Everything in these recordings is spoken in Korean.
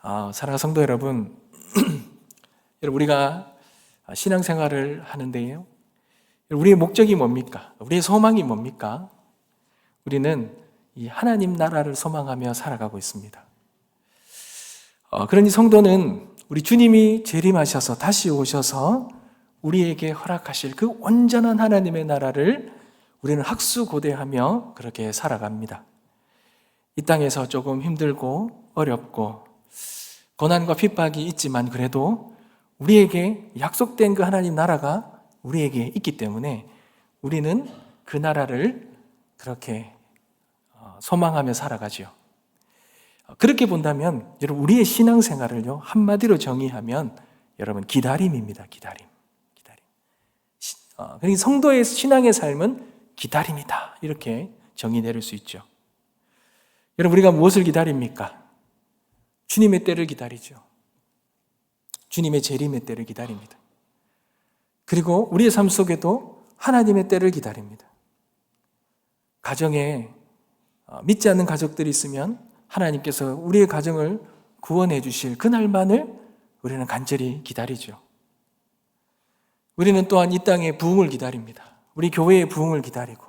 사랑하는 성도 여러분, 우리가 신앙생활을 하는데요, 우리의 목적이 뭡니까? 우리의 소망이 뭡니까? 우리는 이 하나님 나라를 소망하며 살아가고 있습니다. 그러니 성도는 우리 주님이 재림하셔서 다시 오셔서 우리에게 허락하실 그 온전한 하나님의 나라를 우리는 학수고대하며 그렇게 살아갑니다. 이 땅에서 조금 힘들고 어렵고 고난과 핍박이 있지만 그래도 우리에게 약속된 그 하나님 나라가 우리에게 있기 때문에 우리는 그 나라를 그렇게 소망하며 살아가죠. 그렇게 본다면 여러분, 우리의 신앙생활을요 한마디로 정의하면 여러분, 기다림입니다. 기다림. 그러니까 성도의 신앙의 삶은 기다림이다, 이렇게 정의 내릴 수 있죠. 여러분, 우리가 무엇을 기다립니까? 주님의 때를 기다리죠. 주님의 재림의 때를 기다립니다. 그리고 우리의 삶 속에도 하나님의 때를 기다립니다. 가정에 믿지 않는 가족들이 있으면 하나님께서 우리의 가정을 구원해 주실 그날만을 우리는 간절히 기다리죠. 우리는 또한 이 땅의 부흥을 기다립니다. 우리 교회의 부흥을 기다리고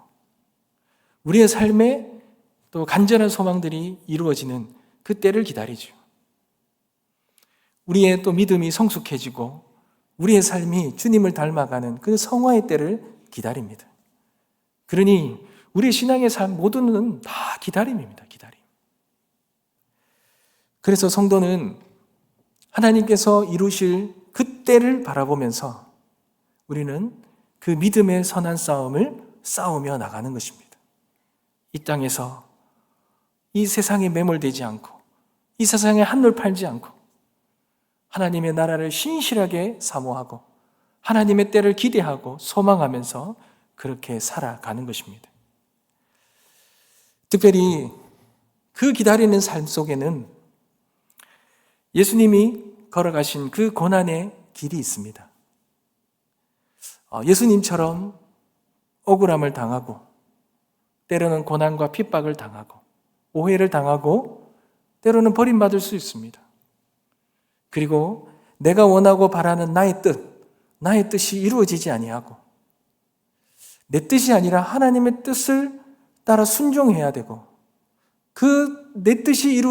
우리의 삶에 또 간절한 소망들이 이루어지는 그 때를 기다리죠. 우리의 또 믿음이 성숙해지고 우리의 삶이 주님을 닮아가는 그 성화의 때를 기다립니다. 그러니 우리의 신앙의 삶 모두는 다 기다림입니다. 기다림. 그래서 성도는 하나님께서 이루실 그 때를 바라보면서 우리는 그 믿음의 선한 싸움을 싸우며 나가는 것입니다. 이 땅에서 이 세상에 매몰되지 않고 이 세상에 한눈 팔지 않고 하나님의 나라를 신실하게 사모하고 하나님의 때를 기대하고 소망하면서 그렇게 살아가는 것입니다. 특별히 그 기다리는 삶 속에는 예수님이 걸어가신 그 고난의 길이 있습니다. 예수님처럼 억울함을 당하고 때로는 고난과 핍박을 당하고 오해를 당하고 때로는 버림받을 수 있습니다. 그리고 내가 원하고 바라는 나의 뜻이 이루어지지 아니하고 내 뜻이 아니라 하나님의 뜻을 따라 순종해야 되고 그 내 뜻이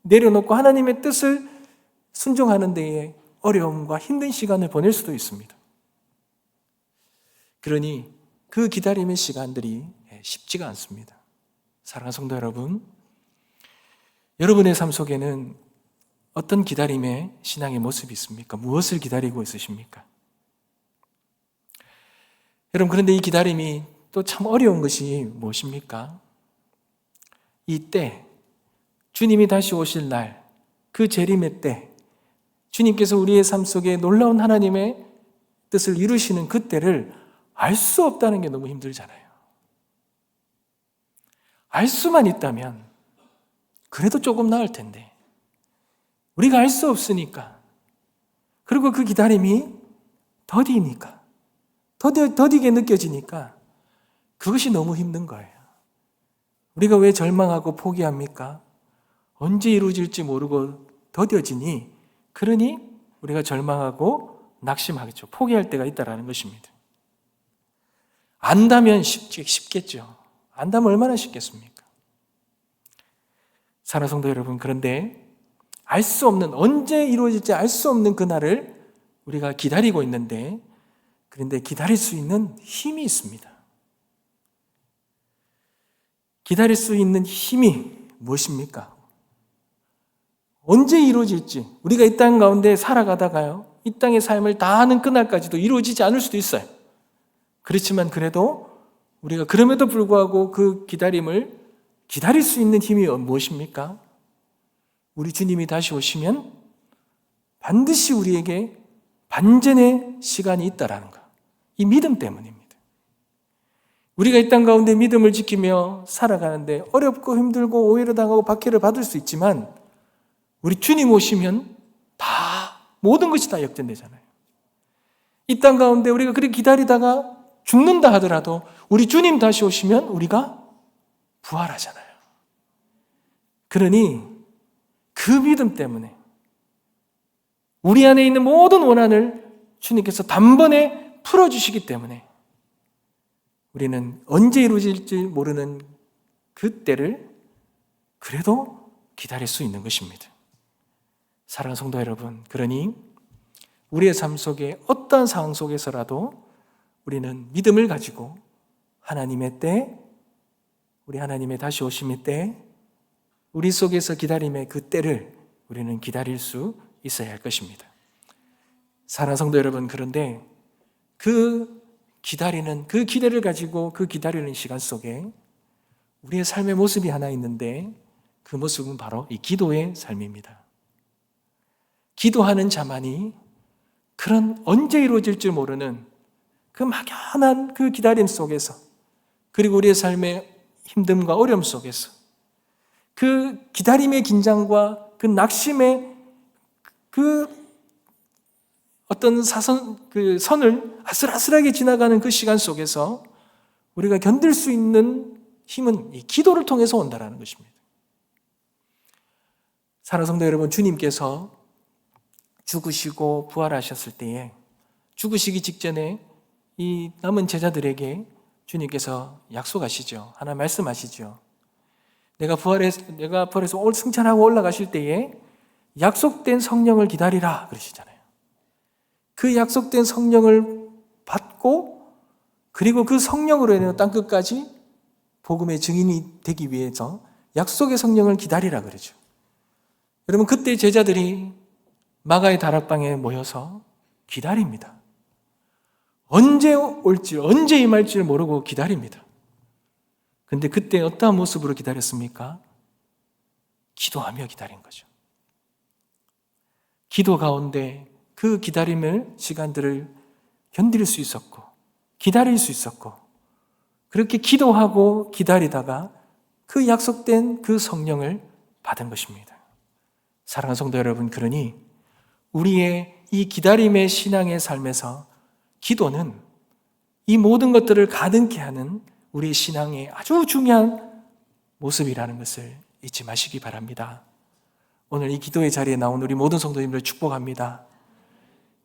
내려놓고 하나님의 뜻을 순종하는 데에 어려움과 힘든 시간을 보낼 수도 있습니다. 그러니 그 기다림의 시간들이 쉽지가 않습니다. 사랑하는 성도 여러분, 여러분의 삶 속에는 어떤 기다림의 신앙의 모습이 있습니까? 무엇을 기다리고 있으십니까? 여러분, 그런데 이 기다림이 또 참 어려운 것이 무엇입니까? 이 때, 주님이 다시 오실 날, 그 재림의 때, 주님께서 우리의 삶 속에 놀라운 하나님의 뜻을 이루시는 그 때를 알 수 없다는 게 너무 힘들잖아요. 알 수만 있다면 그래도 조금 나을 텐데 우리가 알 수 없으니까, 그리고 그 기다림이 더디니까, 더디게 느껴지니까 그것이 너무 힘든 거예요. 우리가 왜 절망하고 포기합니까? 언제 이루어질지 모르고 더뎌지니, 그러니 우리가 절망하고 낙심하겠죠. 포기할 때가 있다라는 것입니다. 안다면 쉽겠죠. 안다면 얼마나 쉽겠습니까? 사랑하는 성도 여러분, 그런데 알 수 없는, 언제 이루어질지 알 수 없는 그날을 우리가 기다리고 있는데, 그런데 기다릴 수 있는 힘이 있습니다. 기다릴 수 있는 힘이 무엇입니까? 언제 이루어질지, 우리가 이 땅 가운데 살아가다가요, 이 땅의 삶을 다하는 그날까지도 이루어지지 않을 수도 있어요. 그렇지만 그래도 우리가 그럼에도 불구하고 그 기다림을 기다릴 수 있는 힘이 무엇입니까? 우리 주님이 다시 오시면 반드시 우리에게 반전의 시간이 있다라는 것, 이 믿음 때문입니다. 우리가 이 땅 가운데 믿음을 지키며 살아가는데 어렵고 힘들고 오해를 당하고 박해를 받을 수 있지만 우리 주님 오시면 모든 것이 다 역전되잖아요. 이 땅 가운데 우리가 그렇게 기다리다가 죽는다 하더라도 우리 주님 다시 오시면 우리가 부활하잖아요. 그러니 그 믿음 때문에 우리 안에 있는 모든 원한을 주님께서 단번에 풀어주시기 때문에 우리는 언제 이루어질지 모르는 그 때를 그래도 기다릴 수 있는 것입니다. 사랑하는 성도 여러분, 그러니 우리의 삶 속에 어떠한 상황 속에서라도 우리는 믿음을 가지고 하나님의 때, 우리 하나님의 다시 오심의 때, 우리 속에서 기다림의 그 때를 우리는 기다릴 수 있어야 할 것입니다. 사랑하는 성도 여러분, 그런데 그 기다리는, 그 기대를 가지고 그 기다리는 시간 속에 우리의 삶의 모습이 하나 있는데 그 모습은 바로 이 기도의 삶입니다. 기도하는 자만이 그런 언제 이루어질 줄 모르는 그 막연한 그 기다림 속에서, 그리고 우리의 삶의 힘듦과 어려움 속에서 그 기다림의 긴장과 그 낙심의 그 어떤 그 선을 아슬아슬하게 지나가는 그 시간 속에서 우리가 견딜 수 있는 힘은 이 기도를 통해서 온다는 것입니다. 사랑하는 성도 여러분, 주님께서 죽으시고 부활하셨을 때에 죽으시기 직전에 이 남은 제자들에게 주님께서 약속하시죠. 하나 말씀하시죠. 내가 부활해서 승천하고 올라가실 때에 약속된 성령을 기다리라 그러시잖아요. 그 약속된 성령을 받고 그리고 그 성령으로 인해 땅끝까지 복음의 증인이 되기 위해서 약속의 성령을 기다리라 그러죠. 여러분, 그때 제자들이 마가의 다락방에 모여서 기다립니다. 언제 올지, 언제 임할지를 모르고 기다립니다. 근데 그때 어떠한 모습으로 기다렸습니까? 기도하며 기다린 거죠. 기도 가운데 그 기다림을, 시간들을 견딜 수 있었고, 기다릴 수 있었고, 그렇게 기도하고 기다리다가 그 약속된 그 성령을 받은 것입니다. 사랑하는 성도 여러분, 그러니 우리의 이 기다림의 신앙의 삶에서 기도는 이 모든 것들을 가능케 하는 우리의 신앙의 아주 중요한 모습이라는 것을 잊지 마시기 바랍니다. 오늘 이 기도의 자리에 나온 우리 모든 성도님들을 축복합니다.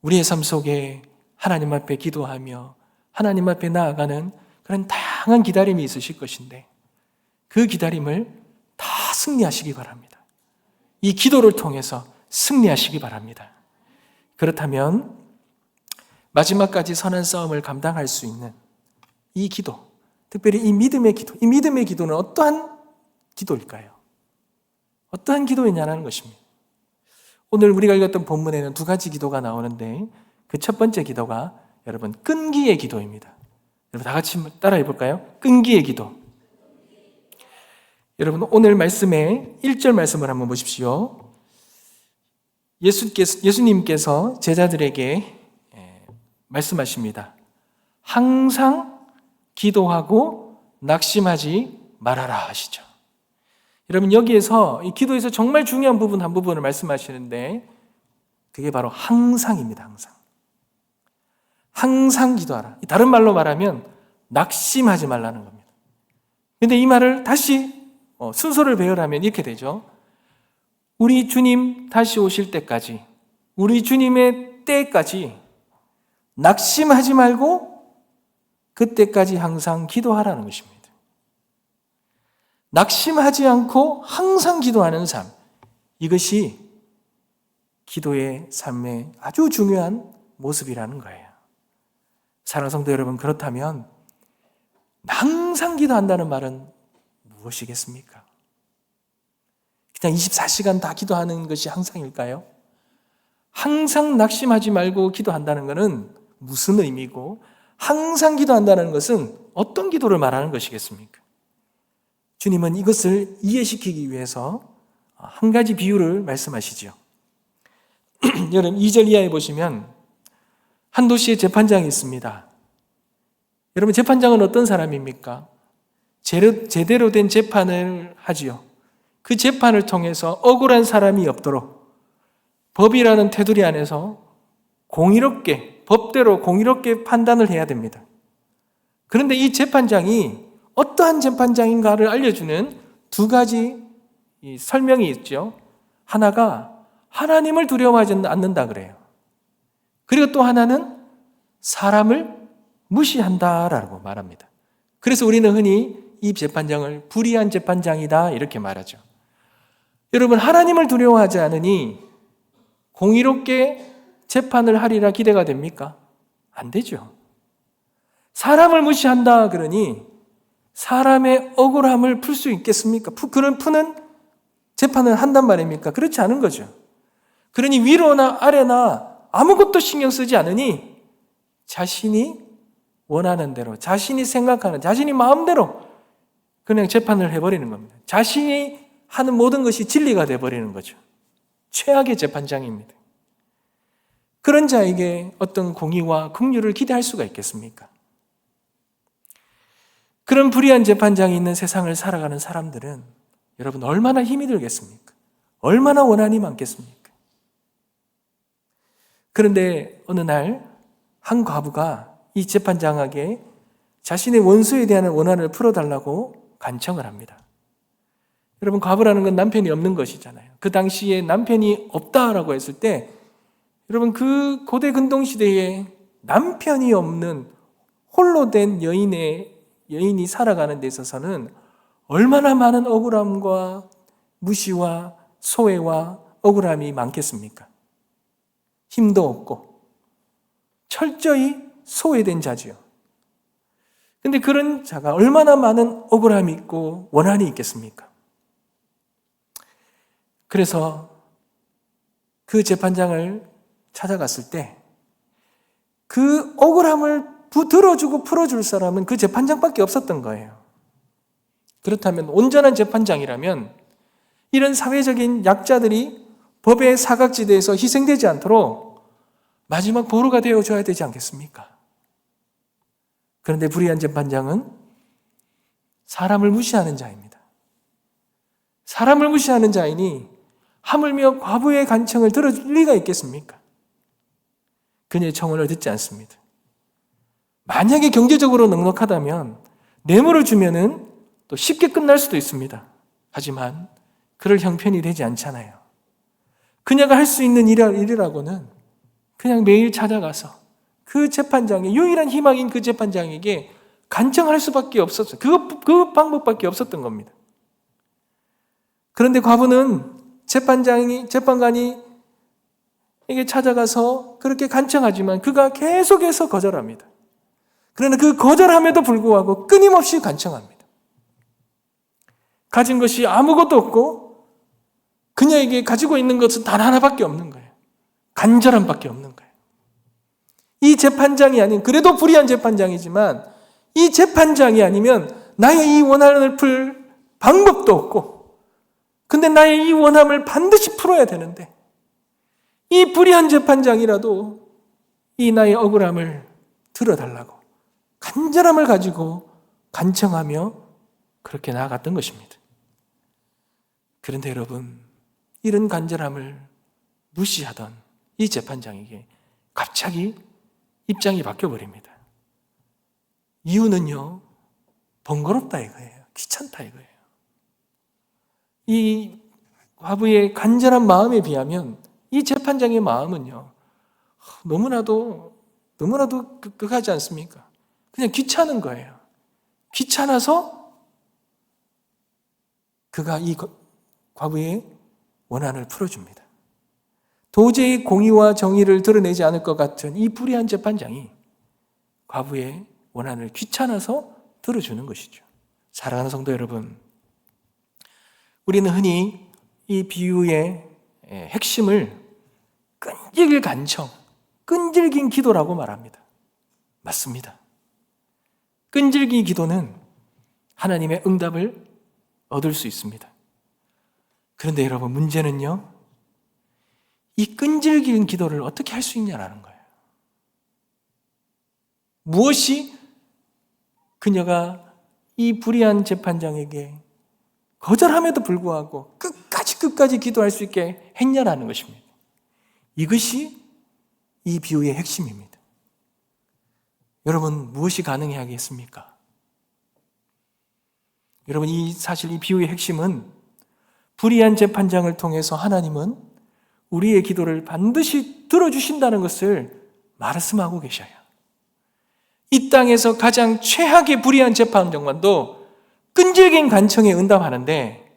우리의 삶 속에 하나님 앞에 기도하며 하나님 앞에 나아가는 그런 다양한 기다림이 있으실 것인데 그 기다림을 다 승리하시기 바랍니다. 이 기도를 통해서 승리하시기 바랍니다. 그렇다면 마지막까지 선한 싸움을 감당할 수 있는 이 기도, 특별히 이 믿음의 기도, 이 믿음의 기도는 어떠한 기도일까요? 어떠한 기도이냐는 것입니다. 오늘 우리가 읽었던 본문에는 두 가지 기도가 나오는데 그 첫 번째 기도가 여러분 끈기의 기도입니다. 여러분 다 같이 따라해 볼까요? 끈기의 기도. 여러분 오늘 말씀의 1절 말씀을 한번 보십시오. 예수님께서 제자들에게 말씀하십니다. 항상 기도하고 낙심하지 말아라 하시죠. 여러분 여기에서 이 기도에서 정말 중요한 부분 한 부분을 말씀하시는데 그게 바로 항상입니다. 항상. 항상 기도하라. 다른 말로 말하면 낙심하지 말라는 겁니다. 그런데 이 말을 다시 순서를 배열하면 이렇게 되죠. 우리 주님 다시 오실 때까지, 우리 주님의 때까지 낙심하지 말고 그때까지 항상 기도하라는 것입니다. 낙심하지 않고 항상 기도하는 삶, 이것이 기도의 삶의 아주 중요한 모습이라는 거예요. 사랑하는 성도 여러분, 그렇다면 항상 기도한다는 말은 무엇이겠습니까? 그냥 24시간 다 기도하는 것이 항상일까요? 항상 낙심하지 말고 기도한다는 것은 무슨 의미고 항상 기도한다는 것은 어떤 기도를 말하는 것이겠습니까? 주님은 이것을 이해시키기 위해서 한 가지 비유를 말씀하시죠. 여러분 2절 이하에 보시면 한 도시에 재판장이 있습니다. 여러분 재판장은 어떤 사람입니까? 제대로 된 재판을 하지요. 그 재판을 통해서 억울한 사람이 없도록 법이라는 테두리 안에서 공의롭게, 법대로 공의롭게 판단을 해야 됩니다. 그런데 이 재판장이 어떠한 재판장인가를 알려주는 두 가지 설명이 있죠. 하나가 하나님을 두려워하지 않는다 그래요. 그리고 또 하나는 사람을 무시한다라고 말합니다. 그래서 우리는 흔히 이 재판장을 불의한 재판장이다 이렇게 말하죠. 여러분, 하나님을 두려워하지 않으니 공의롭게 재판을 하리라 기대가 됩니까? 안 되죠. 사람을 무시한다 그러니 사람의 억울함을 풀 수 있겠습니까? 그런 푸는 재판을 한단 말입니까? 그렇지 않은 거죠. 그러니 위로나 아래나 아무것도 신경 쓰지 않으니 자신이 원하는 대로, 자신이 생각하는, 자신이 마음대로 그냥 재판을 해버리는 겁니다. 자신이 하는 모든 것이 진리가 돼버리는 거죠. 최악의 재판장입니다. 그런 자에게 어떤 공의와 긍휼을 기대할 수가 있겠습니까? 그런 불의한 재판장이 있는 세상을 살아가는 사람들은 여러분 얼마나 힘이 들겠습니까? 얼마나 원한이 많겠습니까? 그런데 어느 날 한 과부가 이 재판장에게 자신의 원수에 대한 원한을 풀어달라고 간청을 합니다. 여러분, 과부라는 건 남편이 없는 것이잖아요. 그 당시에 남편이 없다라고 했을 때 여러분, 그 고대 근동시대에 남편이 없는 홀로 된 여인이 살아가는 데 있어서는 얼마나 많은 억울함과 무시와 소외와 억울함이 많겠습니까? 힘도 없고 철저히 소외된 자지요. 근데 그런 자가 얼마나 많은 억울함이 있고 원한이 있겠습니까? 그래서 그 재판장을 찾아갔을 때 그 억울함을 들어주고 풀어줄 사람은 그 재판장밖에 없었던 거예요. 그렇다면 온전한 재판장이라면 이런 사회적인 약자들이 법의 사각지대에서 희생되지 않도록 마지막 보루가 되어줘야 되지 않겠습니까? 그런데 불의한 재판장은 사람을 무시하는 자입니다. 사람을 무시하는 자이니 하물며 과부의 간청을 들어줄 리가 있겠습니까? 그녀의 청혼을 듣지 않습니다. 만약에 경제적으로 넉넉하다면 뇌물을 주면은 또 쉽게 끝날 수도 있습니다. 하지만 그럴 형편이 되지 않잖아요. 그녀가 할 수 있는 일이라고는 그냥 매일 찾아가서 그 재판장의 유일한 희망인 그 재판장에게 간청할 수밖에 없었어요. 그 방법밖에 없었던 겁니다. 그런데 과부는 재판관이 에게 찾아가서 그렇게 간청하지만 그가 계속해서 거절합니다. 그러나 그 거절함에도 불구하고 끊임없이 간청합니다. 가진 것이 아무것도 없고 그녀에게 가지고 있는 것은 단 하나밖에 없는 거예요. 간절함밖에 없는 거예요. 이 재판장이 아닌, 그래도 불의한 재판장이지만 이 재판장이 아니면 나의 이 원한을 풀 방법도 없고, 근데 나의 이 원함을 반드시 풀어야 되는데 이 불의한 재판장이라도 이 나의 억울함을 들어달라고 간절함을 가지고 간청하며 그렇게 나아갔던 것입니다. 그런데 여러분, 이런 간절함을 무시하던 이 재판장에게 갑자기 입장이 바뀌어버립니다. 이유는요, 번거롭다 이거예요. 귀찮다 이거예요. 이 과부의 간절한 마음에 비하면 이 재판장의 마음은요, 너무나도 극하지 않습니까? 그냥 귀찮은 거예요. 귀찮아서 그가 이 과부의 원한을 풀어줍니다. 도저히 공의와 정의를 드러내지 않을 것 같은 이 불의한 재판장이 과부의 원한을 귀찮아서 들어주는 것이죠. 사랑하는 성도 여러분, 우리는 흔히 이 비유의 핵심을 끈질긴 간청, 끈질긴 기도라고 말합니다. 맞습니다. 끈질긴 기도는 하나님의 응답을 얻을 수 있습니다. 그런데 여러분, 문제는요, 이 끈질긴 기도를 어떻게 할 수 있냐라는 거예요. 무엇이 그녀가 이 불의한 재판장에게 거절함에도 불구하고 끝까지 기도할 수 있게 했냐라는 것입니다. 이것이 이 비유의 핵심입니다. 여러분, 무엇이 가능해야겠습니까? 여러분, 사실 이 비유의 핵심은 불의한 재판장을 통해서 하나님은 우리의 기도를 반드시 들어주신다는 것을 말씀하고 계셔요. 이 땅에서 가장 최악의 불의한 재판장관도 끈질긴 간청에 응답하는데,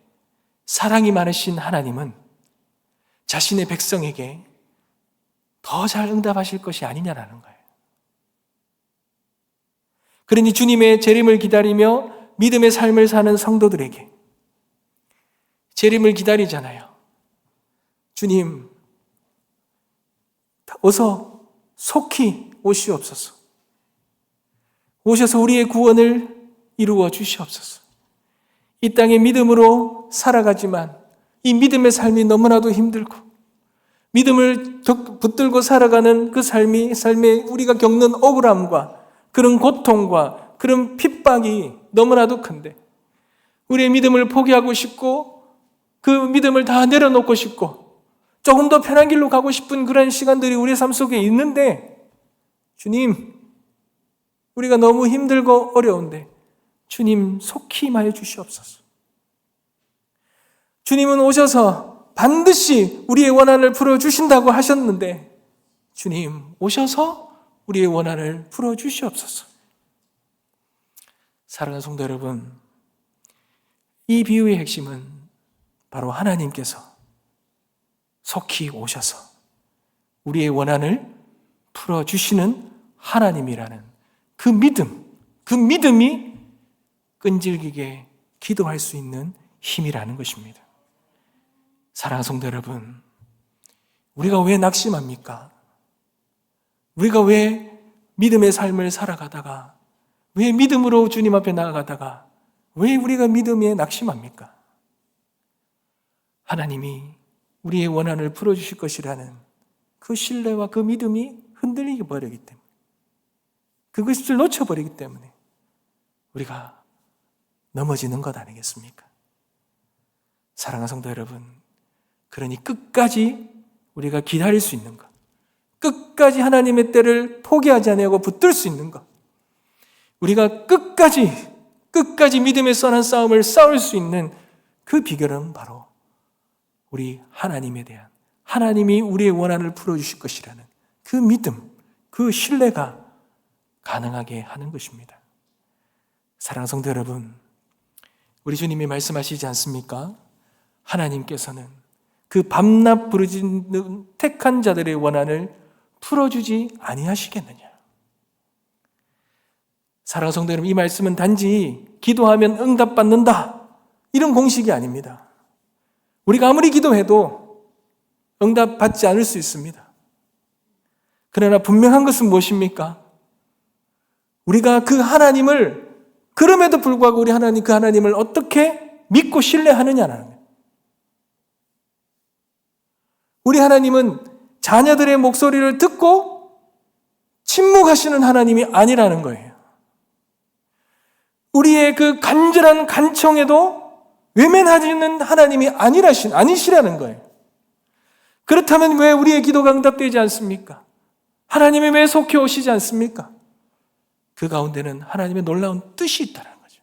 사랑이 많으신 하나님은 자신의 백성에게 더 잘 응답하실 것이 아니냐라는 거예요. 그러니 주님의 재림을 기다리며 믿음의 삶을 사는 성도들에게 재림을 기다리잖아요. 주님, 어서 속히 오시옵소서. 오셔서 우리의 구원을 이루어 주시옵소서. 이 땅에 믿음으로 살아가지만 이 믿음의 삶이 너무나도 힘들고 믿음을 붙들고 살아가는 그 삶에 우리가 겪는 억울함과 그런 고통과 그런 핍박이 너무나도 큰데, 우리의 믿음을 포기하고 싶고 그 믿음을 다 내려놓고 싶고 조금 더 편한 길로 가고 싶은 그런 시간들이 우리의 삶 속에 있는데, 주님, 우리가 너무 힘들고 어려운데 주님 속히 임하여 주시옵소서. 주님은 오셔서 반드시 우리의 원한을 풀어주신다고 하셨는데, 주님 오셔서 우리의 원한을 풀어주시옵소서. 사랑하는 성도 여러분, 이 비유의 핵심은 바로 하나님께서 속히 오셔서 우리의 원한을 풀어주시는 하나님이라는 그 믿음이 끈질기게 기도할 수 있는 힘이라는 것입니다. 사랑하는 성도 여러분, 우리가 왜 낙심합니까? 우리가 왜 믿음의 삶을 살아가다가, 왜 믿음으로 주님 앞에 나아가다가 왜 우리가 믿음에 낙심합니까? 하나님이 우리의 원한을 풀어주실 것이라는 그 신뢰와 그 믿음이 흔들리게 버리기 때문에, 그것을 놓쳐버리기 때문에 우리가 넘어지는 것 아니겠습니까? 사랑하는 성도 여러분, 그러니 끝까지 우리가 기다릴 수 있는 것, 끝까지 하나님의 때를 포기하지 않고 붙들 수 있는 것, 우리가 끝까지 믿음의 선한 싸움을 싸울 수 있는 그 비결은 바로 우리 하나님에 대한, 하나님이 우리의 원한을 풀어주실 것이라는 그 믿음, 그 신뢰가 가능하게 하는 것입니다. 사랑하는 성도 여러분, 우리 주님이 말씀하시지 않습니까? 하나님께서는 그 밤낮 부르짖는 택한 자들의 원한을 풀어주지 아니하시겠느냐. 사랑하는 성도 여러분, 이 말씀은 단지 기도하면 응답받는다 이런 공식이 아닙니다. 우리가 아무리 기도해도 응답받지 않을 수 있습니다. 그러나 분명한 것은 무엇입니까? 우리가 그 하나님을, 그럼에도 불구하고 우리 하나님, 그 하나님을 어떻게 믿고 신뢰하느냐는 거예요. 우리 하나님은 자녀들의 목소리를 듣고 침묵하시는 하나님이 아니라는 거예요. 우리의 그 간절한 간청에도 외면하시는 하나님이 아니시라는 거예요. 그렇다면 왜 우리의 기도가 응답되지 않습니까? 하나님이 왜 속히 오시지 않습니까? 그 가운데는 하나님의 놀라운 뜻이 있다는 거죠.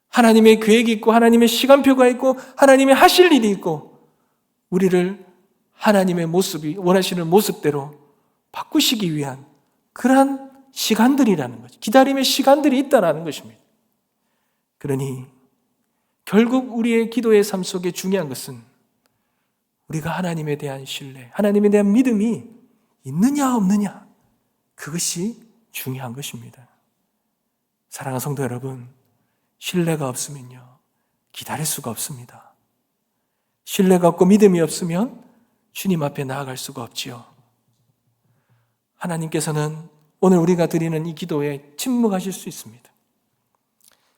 하나님의 계획이 있고 하나님의 시간표가 있고 하나님의 하실 일이 있고 우리를 하나님의 모습이 원하시는 모습대로 바꾸시기 위한 그러한 시간들이라는 거죠. 기다림의 시간들이 있다는 것입니다. 그러니 결국 우리의 기도의 삶 속에 중요한 것은 우리가 하나님에 대한 신뢰, 하나님에 대한 믿음이 있느냐 없느냐, 그것이 중요한 것입니다. 사랑하는 성도 여러분, 신뢰가 없으면요 기다릴 수가 없습니다. 신뢰가 없고 믿음이 없으면 주님 앞에 나아갈 수가 없지요. 하나님께서는 오늘 우리가 드리는 이 기도에 침묵하실 수 있습니다.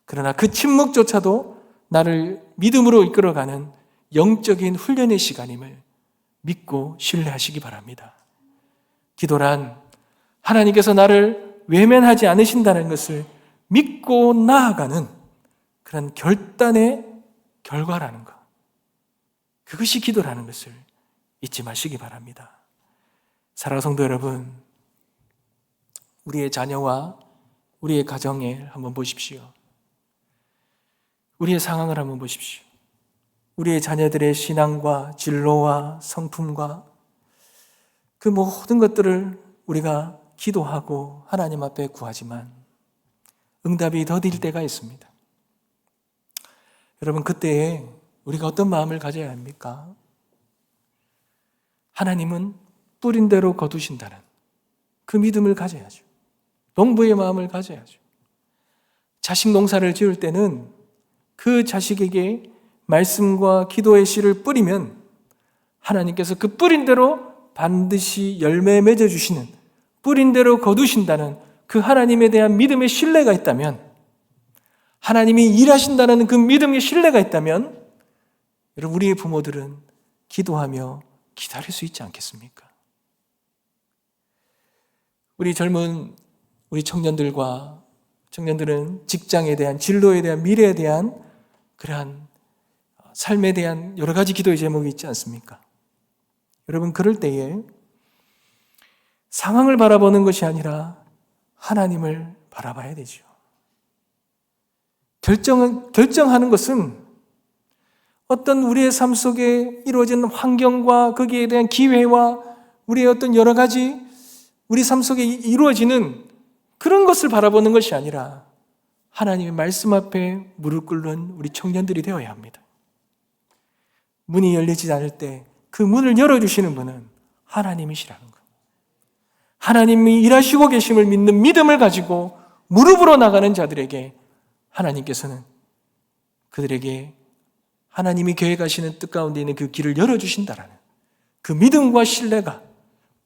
그러나 그 침묵조차도 나를 믿음으로 이끌어가는 영적인 훈련의 시간임을 믿고 신뢰하시기 바랍니다. 기도란 하나님께서 나를 외면하지 않으신다는 것을 믿고 나아가는 그런 결단의 결과라는 것, 그것이 기도라는 것을 잊지 마시기 바랍니다. 사랑하는 성도 여러분, 우리의 자녀와 우리의 가정에 한번 보십시오. 우리의 상황을 한번 보십시오. 우리의 자녀들의 신앙과 진로와 성품과 그 모든 것들을 우리가 기도하고 하나님 앞에 구하지만 응답이 더딜 때가 있습니다. 여러분, 그때에 우리가 어떤 마음을 가져야 합니까? 하나님은 뿌린 대로 거두신다는 그 믿음을 가져야죠. 농부의 마음을 가져야죠. 자식 농사를 지을 때는 그 자식에게 말씀과 기도의 씨를 뿌리면 하나님께서 그 뿌린 대로 반드시 열매 맺어주시는, 뿌린 대로 거두신다는 그 하나님에 대한 믿음의 신뢰가 있다면, 하나님이 일하신다는 그 믿음의 신뢰가 있다면, 여러분, 우리의 부모들은 기도하며 기다릴 수 있지 않겠습니까? 우리 청년들은 직장에 대한, 진로에 대한, 미래에 대한 그러한 삶에 대한 여러 가지 기도의 제목이 있지 않습니까? 여러분, 그럴 때에 상황을 바라보는 것이 아니라 하나님을 바라봐야 되죠. 결정하는 것은 어떤 우리의 삶 속에 이루어지는 환경과 거기에 대한 기회와 우리의 어떤 여러 가지 우리 삶 속에 이루어지는 그런 것을 바라보는 것이 아니라 하나님의 말씀 앞에 무릎 꿇는 우리 청년들이 되어야 합니다. 문이 열리지 않을 때 그 문을 열어주시는 분은 하나님이시라는 것. 하나님이 일하시고 계심을 믿는 믿음을 가지고 무릎으로 나가는 자들에게 하나님께서는 그들에게 하나님이 계획하시는 뜻 가운데 있는 그 길을 열어주신다라는 그 믿음과 신뢰가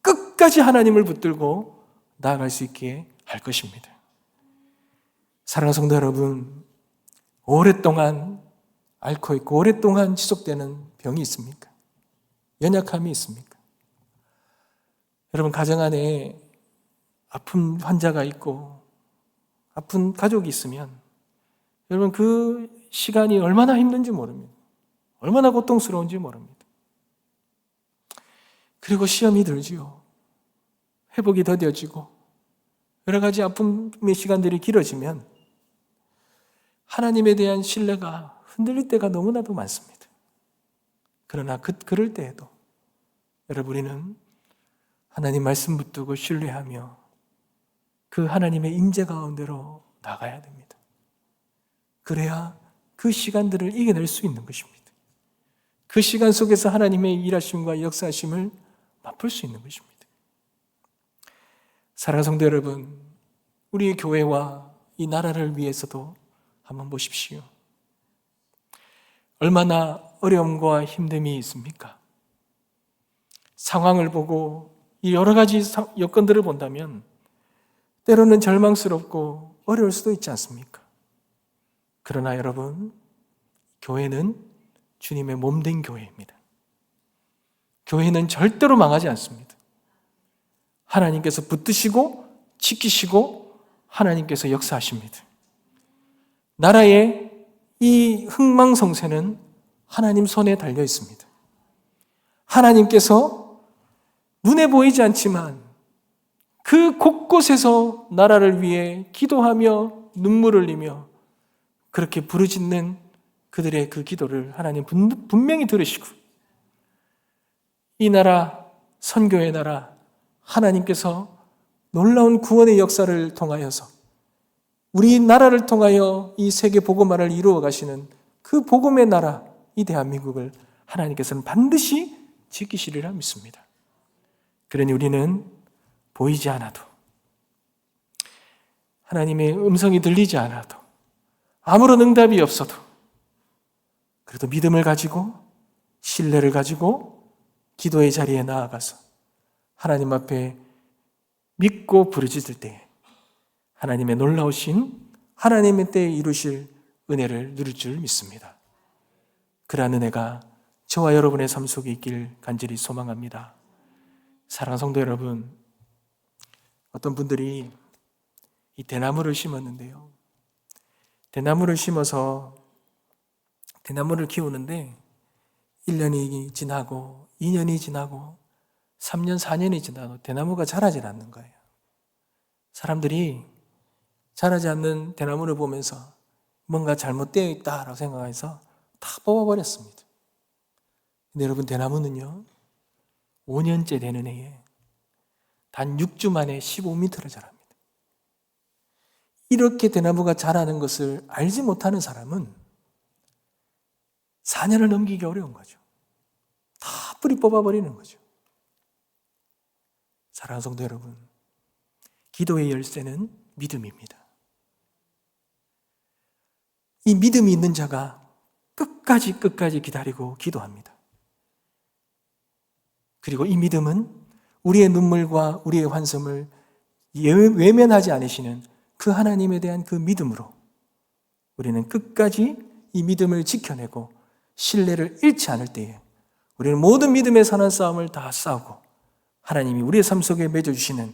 끝까지 하나님을 붙들고 나아갈 수 있게 할 것입니다. 사랑하는 성도 여러분, 오랫동안 앓고 있고 오랫동안 지속되는 병이 있습니까? 연약함이 있습니까? 여러분, 가정 안에 아픈 환자가 있고 아픈 가족이 있으면 여러분, 그 시간이 얼마나 힘든지 모릅니다. 얼마나 고통스러운지 모릅니다. 그리고 시험이 들지요. 회복이 더뎌지고 여러 가지 아픔의 시간들이 길어지면 하나님에 대한 신뢰가 흔들릴 때가 너무나도 많습니다. 그러나 그럴 때에도 여러분, 우리는 하나님 말씀 붙들고 신뢰하며 그 하나님의 임재 가운데로 나가야 됩니다. 그래야 그 시간들을 이겨낼 수 있는 것입니다. 그 시간 속에서 하나님의 일하심과 역사하심을 맛볼 수 있는 것입니다. 사랑하는 성도 여러분, 우리 교회와 이 나라를 위해서도 한번 보십시오. 얼마나 어려움과 힘듦이 있습니까? 상황을 보고 이 여러 가지 여건들을 본다면 때로는 절망스럽고 어려울 수도 있지 않습니까? 그러나 여러분, 교회는 주님의 몸된 교회입니다. 교회는 절대로 망하지 않습니다. 하나님께서 붙드시고 지키시고 하나님께서 역사하십니다. 나라의 이 흥망성쇠는 하나님 손에 달려 있습니다. 하나님께서 눈에 보이지 않지만 그 곳곳에서 나라를 위해 기도하며 눈물을 흘리며 그렇게 부르짖는 그들의 그 기도를 하나님 분명히 들으시고, 이 나라, 선교의 나라, 하나님께서 놀라운 구원의 역사를 통하여서 우리 나라를 통하여 이 세계 복음화를 이루어 가시는 그 복음의 나라, 이 대한민국을 하나님께서는 반드시 지키시리라 믿습니다. 그러니 우리는 보이지 않아도, 하나님의 음성이 들리지 않아도, 아무런 응답이 없어도 그래도 믿음을 가지고 신뢰를 가지고 기도의 자리에 나아가서 하나님 앞에 믿고 부르짖을 때에 하나님의 놀라우신 하나님의 때에 이루실 은혜를 누릴 줄 믿습니다. 그러한 은혜가 저와 여러분의 삶 속에 있길 간절히 소망합니다. 사랑하는 성도 여러분, 어떤 분들이 이 대나무를 심었는데요. 대나무를 심어서 대나무를 키우는데 1년이 지나고 2년이 지나고 3년, 4년이 지나도 대나무가 자라질 않는 거예요. 사람들이 자라지 않는 대나무를 보면서 뭔가 잘못되어 있다라고 생각해서 다 뽑아버렸습니다. 근데 여러분, 대나무는요 5년째 되는 해에 단 6주 만에 15m를 자랍니다. 이렇게 대나무가 자라는 것을 알지 못하는 사람은 4년을 넘기기 어려운 거죠. 다 뿌리 뽑아버리는 거죠. 사랑하는 성도 여러분, 기도의 열쇠는 믿음입니다. 이 믿음이 있는 자가 끝까지 기다리고 기도합니다. 그리고 이 믿음은 우리의 눈물과 우리의 환심을 외면하지 않으시는 그 하나님에 대한 그 믿음으로 우리는 끝까지 이 믿음을 지켜내고 신뢰를 잃지 않을 때에 우리는 모든 믿음의 선한 싸움을 다 싸우고 하나님이 우리의 삶 속에 맺어주시는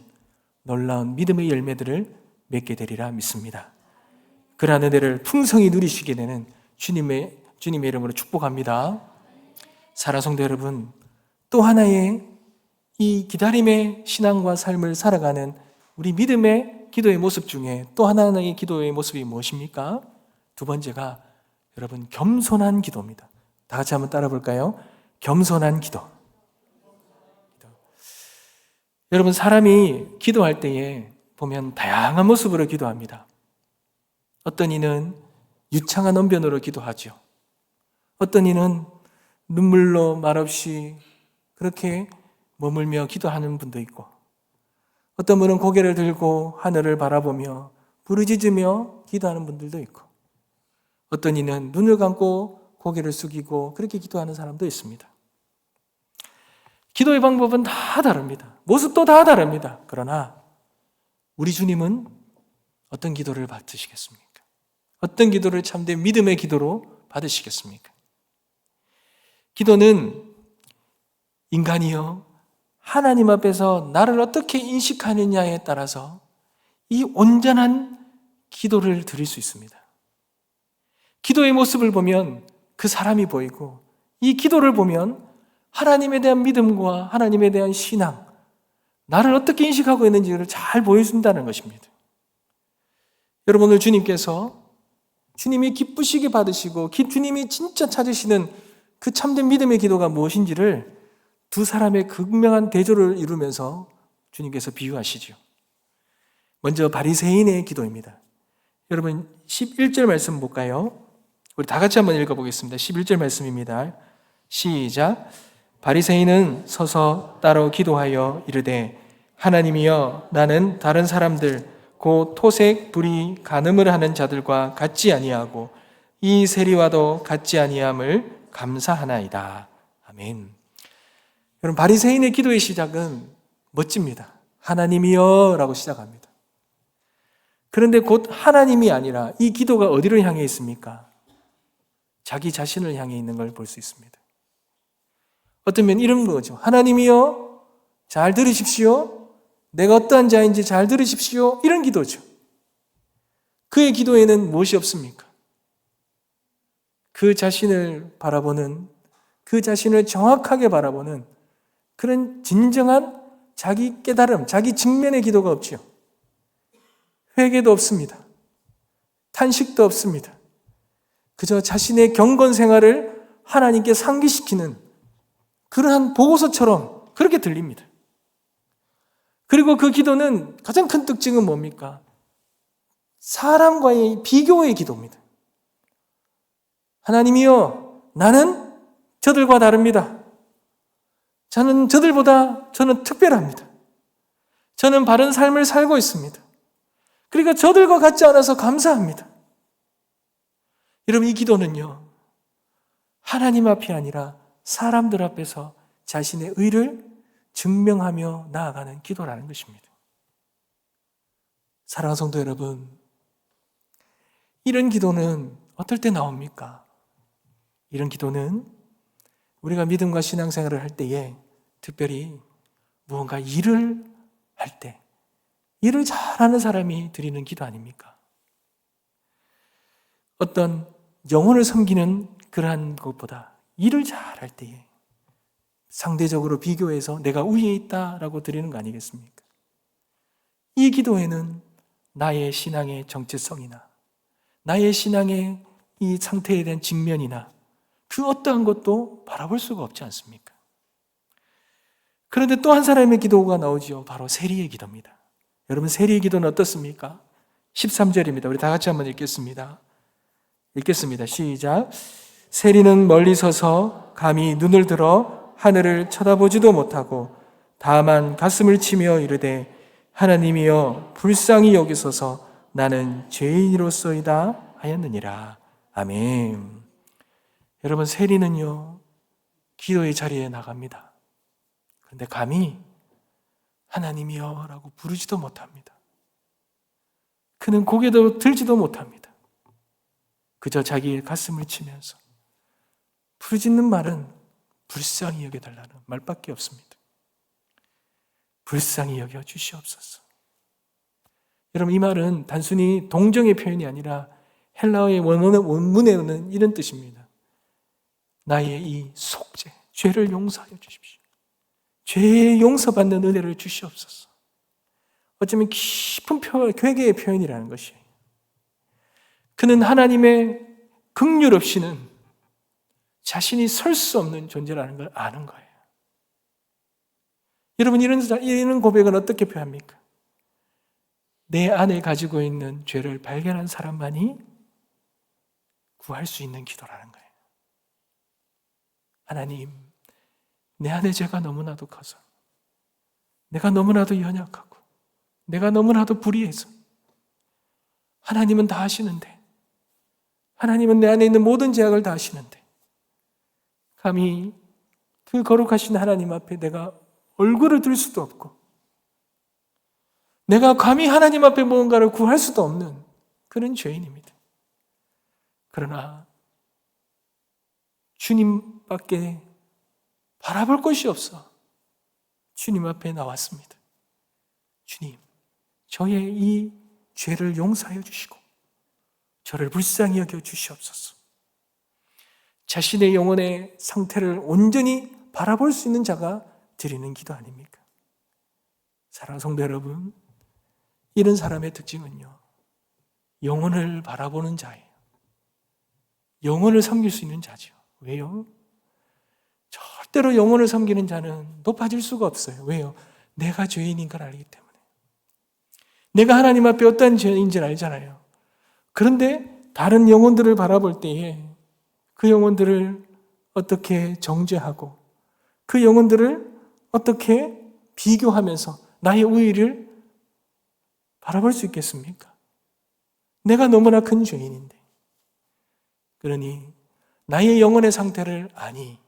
놀라운 믿음의 열매들을 맺게 되리라 믿습니다. 그러한 은혜를 풍성히 누리시게 되는 주님의 이름으로 축복합니다. 사랑하는 성도 여러분, 또 하나의 이 기다림의 신앙과 삶을 살아가는 우리 믿음의 기도의 모습 중에 또 하나의 기도의 모습이 무엇입니까? 두 번째가 여러분 겸손한 기도입니다. 다 같이 한번 따라 볼까요? 겸손한 기도. 여러분, 사람이 기도할 때에 보면 다양한 모습으로 기도합니다. 어떤 이는 유창한 언변으로 기도하죠. 어떤 이는 눈물로 말없이 그렇게 머물며 기도하는 분도 있고, 어떤 분은 고개를 들고 하늘을 바라보며 부르짖으며 기도하는 분들도 있고, 어떤 이는 눈을 감고 고개를 숙이고 그렇게 기도하는 사람도 있습니다. 기도의 방법은 다 다릅니다. 모습도 다 다릅니다. 그러나 우리 주님은 어떤 기도를 받으시겠습니까? 어떤 기도를 참된 믿음의 기도로 받으시겠습니까? 기도는 인간이요 하나님 앞에서 나를 어떻게 인식하느냐에 따라서 이 온전한 기도를 드릴 수 있습니다. 기도의 모습을 보면 그 사람이 보이고, 이 기도를 보면 하나님에 대한 믿음과 하나님에 대한 신앙, 나를 어떻게 인식하고 있는지를 잘 보여준다는 것입니다. 여러분, 오늘 주님께서 주님이 기쁘시게 받으시고 주님이 진짜 찾으시는 그 참된 믿음의 기도가 무엇인지를 두 사람의 극명한 대조를 이루면서 주님께서 비유하시죠. 먼저 바리새인의 기도입니다. 여러분 11절 말씀 볼까요? 우리 다 같이 한번 읽어보겠습니다. 11절 말씀입니다. 시작. 바리새인은 서서 따로 기도하여 이르되 하나님이여, 나는 다른 사람들 곧 토색, 불의, 간음을 하는 자들과 같지 아니하고 이 세리와도 같지 아니함을 감사하나이다. 아멘. 여러분, 바리새인의 기도의 시작은 멋집니다. 하나님이여 라고 시작합니다. 그런데 곧 하나님이 아니라 이 기도가 어디를 향해 있습니까? 자기 자신을 향해 있는 걸 볼 수 있습니다. 어쩌면 이런 거죠. 하나님이여, 잘 들으십시오. 내가 어떠한 자인지 잘 들으십시오. 이런 기도죠. 그의 기도에는 무엇이 없습니까? 그 자신을 바라보는, 그 자신을 정확하게 바라보는 그런 진정한 자기 깨달음, 자기 직면의 기도가 없지요. 회개도 없습니다. 탄식도 없습니다. 그저 자신의 경건 생활을 하나님께 상기시키는 그러한 보고서처럼 그렇게 들립니다. 그리고 그 기도는 가장 큰 특징은 뭡니까? 사람과의 비교의 기도입니다. 하나님이여, 나는 저들과 다릅니다. 저는 특별합니다. 저는 바른 삶을 살고 있습니다. 그러니까 저들과 같지 않아서 감사합니다. 여러분, 이 기도는요, 하나님 앞이 아니라 사람들 앞에서 자신의 의를 증명하며 나아가는 기도라는 것입니다. 사랑하는 성도 여러분, 이런 기도는 어떨 때 나옵니까? 이런 기도는 우리가 믿음과 신앙생활을 할 때에 특별히 무언가 일을 할 때, 일을 잘하는 사람이 드리는 기도 아닙니까? 어떤 영혼을 섬기는 그러한 것보다 일을 잘할 때에 상대적으로 비교해서 내가 우위에 있다라고 드리는 거 아니겠습니까? 이 기도에는 나의 신앙의 정체성이나 나의 신앙의 이 상태에 대한 직면이나 그 어떠한 것도 바라볼 수가 없지 않습니까? 그런데 또 한 사람의 기도가 나오지요. 바로 세리의 기도입니다. 여러분, 세리의 기도는 어떻습니까? 13절입니다. 우리 다 같이 한번 읽겠습니다. 시작. 세리는 멀리 서서 감히 눈을 들어 하늘을 쳐다보지도 못하고 다만 가슴을 치며 이르되 하나님이여 불쌍히 여기소서 나는 죄인이로소이다 하였느니라. 아멘. 여러분, 세리는요 기도의 자리에 나갑니다. 그런데 감히 하나님이여 라고 부르지도 못합니다. 그는 고개도 들지도 못합니다. 그저 자기의 가슴을 치면서 부르짖는 말은 불쌍히 여겨달라는 말밖에 없습니다. 불쌍히 여겨 주시옵소서. 여러분, 이 말은 단순히 동정의 표현이 아니라 헬라어의 원문에는 이런 뜻입니다. 나의 이 속죄, 죄를 용서하여 주십시오. 죄의 용서받는 은혜를 주시옵소서. 어쩌면 깊은 회개의 표현이라는 것이에요. 그는 하나님의 긍휼 없이는 자신이 설 수 없는 존재라는 걸 아는 거예요. 여러분, 이런 고백은 어떻게 표합니까? 내 안에 가지고 있는 죄를 발견한 사람만이 구할 수 있는 기도라는 거예요. 하나님, 내 안에 죄가 너무나도 커서 내가 너무나도 연약하고 내가 너무나도 불의해서 하나님은 다 아시는데, 하나님은 내 안에 있는 모든 죄악을 다 아시는데 감히 그 거룩하신 하나님 앞에 내가 얼굴을 들 수도 없고 내가 감히 하나님 앞에 무언가를 구할 수도 없는 그런 죄인입니다. 그러나 주님밖에 바라볼 것이 없어 주님 앞에 나왔습니다. 주님, 저의 이 죄를 용서하여 주시고 저를 불쌍히 여겨 주시옵소서. 자신의 영혼의 상태를 온전히 바라볼 수 있는 자가 드리는 기도 아닙니까? 사랑하는 성도 여러분, 이런 사람의 특징은요, 영혼을 바라보는 자예요. 영혼을 섬길 수 있는 자죠. 왜요? 절대로 영혼을 섬기는 자는 높아질 수가 없어요. 왜요? 내가 죄인인 걸 알기 때문에. 내가 하나님 앞에 어떤 죄인지를 알잖아요. 그런데 다른 영혼들을 바라볼 때에 그 영혼들을 어떻게 정죄하고 그 영혼들을 어떻게 비교하면서 나의 우위를 바라볼 수 있겠습니까? 내가 너무나 큰 죄인인데. 그러니 나의 영혼의 상태를 아니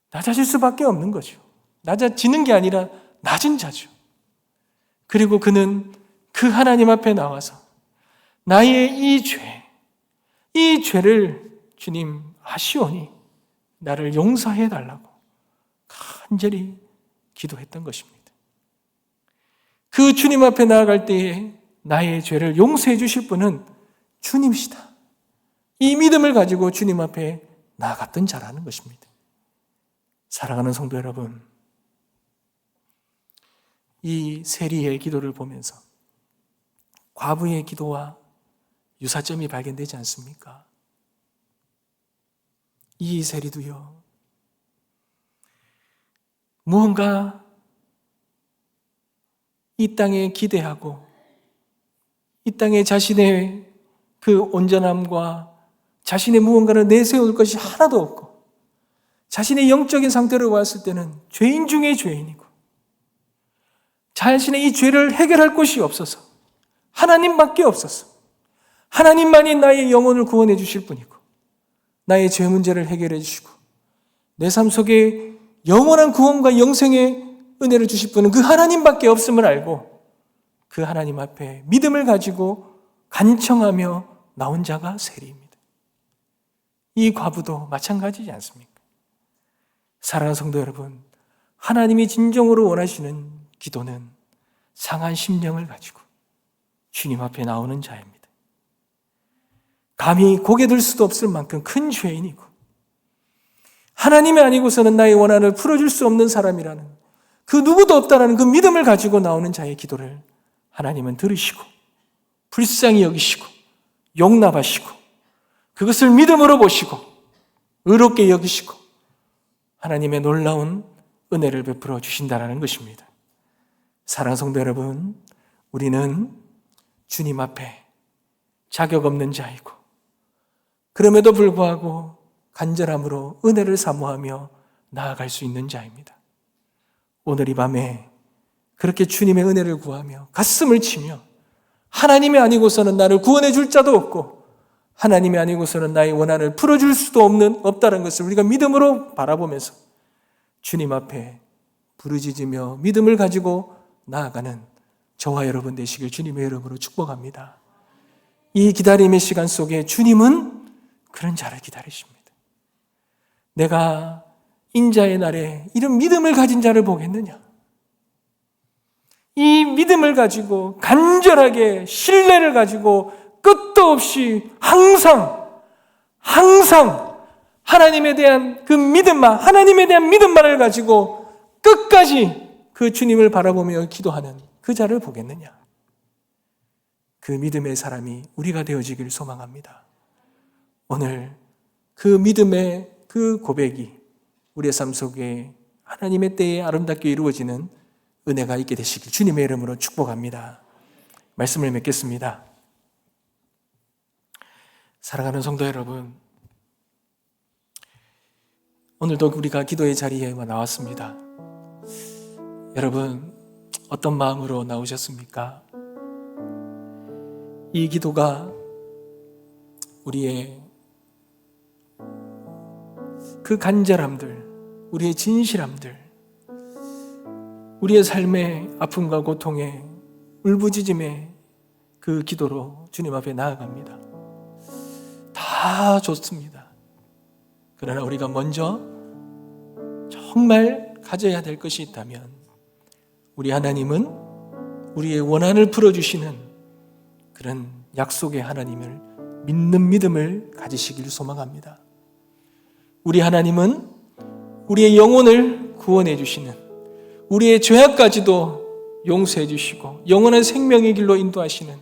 낮아질 수밖에 없는 거죠. 낮아지는 게 아니라 낮은 자죠. 그리고 그는 그 하나님 앞에 나와서 나의 이 죄를 주님 아시오니 나를 용서해 달라고 간절히 기도했던 것입니다. 그 주님 앞에 나아갈 때에 나의 죄를 용서해 주실 분은 주님이시다. 이 믿음을 가지고 주님 앞에 나아갔던 자라는 것입니다. 사랑하는 성도 여러분, 이 세리의 기도를 보면서 과부의 기도와 유사점이 발견되지 않습니까? 이 세리도요, 무언가 이 땅에 기대하고 이 땅에 자신의 그 온전함과 자신의 무언가를 내세울 것이 하나도 없고 자신의 영적인 상태로 왔을 때는 죄인 중에 죄인이고 자신의 이 죄를 해결할 곳이 없어서 하나님밖에 없어서 하나님만이 나의 영혼을 구원해 주실 분이고 나의 죄 문제를 해결해 주시고 내 삶 속에 영원한 구원과 영생의 은혜를 주실 분은 그 하나님밖에 없음을 알고 그 하나님 앞에 믿음을 가지고 간청하며 나온 자가 세리입니다. 이 과부도 마찬가지지 않습니까? 사랑하는 성도 여러분, 하나님이 진정으로 원하시는 기도는 상한 심령을 가지고 주님 앞에 나오는 자입니다. 감히 고개 들 수도 없을 만큼 큰 죄인이고 하나님이 아니고서는 나의 원한을 풀어줄 수 없는 사람이라는 그 누구도 없다라는 그 믿음을 가지고 나오는 자의 기도를 하나님은 들으시고 불쌍히 여기시고 용납하시고 그것을 믿음으로 보시고 의롭게 여기시고 하나님의 놀라운 은혜를 베풀어 주신다는 것입니다. 사랑하는 성도 여러분, 우리는 주님 앞에 자격 없는 자이고 그럼에도 불구하고 간절함으로 은혜를 사모하며 나아갈 수 있는 자입니다. 오늘 이 밤에 그렇게 주님의 은혜를 구하며 가슴을 치며 하나님이 아니고서는 나를 구원해 줄 자도 없고 하나님이 아니고서는 나의 원한을 풀어줄 수도 없다는 것을 우리가 믿음으로 바라보면서 주님 앞에 부르짖으며 믿음을 가지고 나아가는 저와 여러분 되시길 주님의 이름으로 축복합니다. 이 기다림의 시간 속에 주님은 그런 자를 기다리십니다. 내가 인자의 날에 이런 믿음을 가진 자를 보겠느냐? 이 믿음을 가지고 간절하게 신뢰를 가지고 끝도 없이 항상 하나님에 대한 그 믿음만, 하나님에 대한 믿음만을 가지고 끝까지 그 주님을 바라보며 기도하는 그 자를 보겠느냐? 그 믿음의 사람이 우리가 되어지길 소망합니다. 오늘 그 믿음의 그 고백이 우리의 삶 속에 하나님의 때에 아름답게 이루어지는 은혜가 있게 되시길 주님의 이름으로 축복합니다. 말씀을 맺겠습니다. 사랑하는 성도 여러분, 오늘도 우리가 기도의 자리에 나왔습니다. 여러분, 어떤 마음으로 나오셨습니까? 이 기도가 우리의 그 간절함들, 우리의 진실함들, 우리의 삶의 아픔과 고통에 울부짖음의 그 기도로 주님 앞에 나아갑니다. 다 좋습니다. 그러나 우리가 먼저 정말 가져야 될 것이 있다면 우리 하나님은 우리의 원한을 풀어주시는 그런 약속의 하나님을 믿는 믿음을 가지시길 소망합니다. 우리 하나님은 우리의 영혼을 구원해 주시는, 우리의 죄악까지도 용서해 주시고 영원한 생명의 길로 인도하시는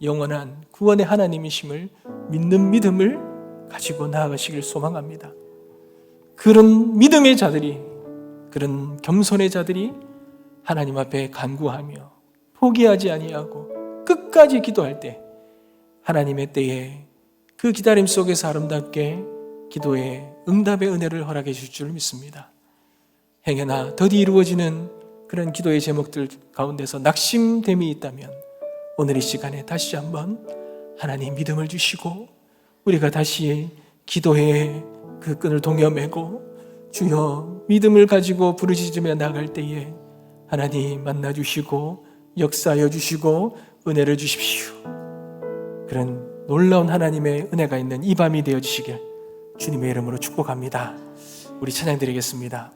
영원한 구원의 하나님이심을 믿는 믿음을 가지고 나아가시길 소망합니다. 그런 믿음의 자들이, 그런 겸손의 자들이 하나님 앞에 간구하며 포기하지 아니하고 끝까지 기도할 때 하나님의 때에 그 기다림 속에서 아름답게 기도의 응답의 은혜를 허락해 주실 줄 믿습니다. 행여나 더디 이루어지는 그런 기도의 제목들 가운데서 낙심됨이 있다면 오늘 이 시간에 다시 한번 하나님 믿음을 주시고 우리가 다시 기도의 그 끈을 동여매고 주여 믿음을 가지고 부르짖으며 나갈 때에 하나님 만나주시고 역사하여 주시고 은혜를 주십시오. 그런 놀라운 하나님의 은혜가 있는 이 밤이 되어주시길 주님의 이름으로 축복합니다. 우리 찬양 드리겠습니다.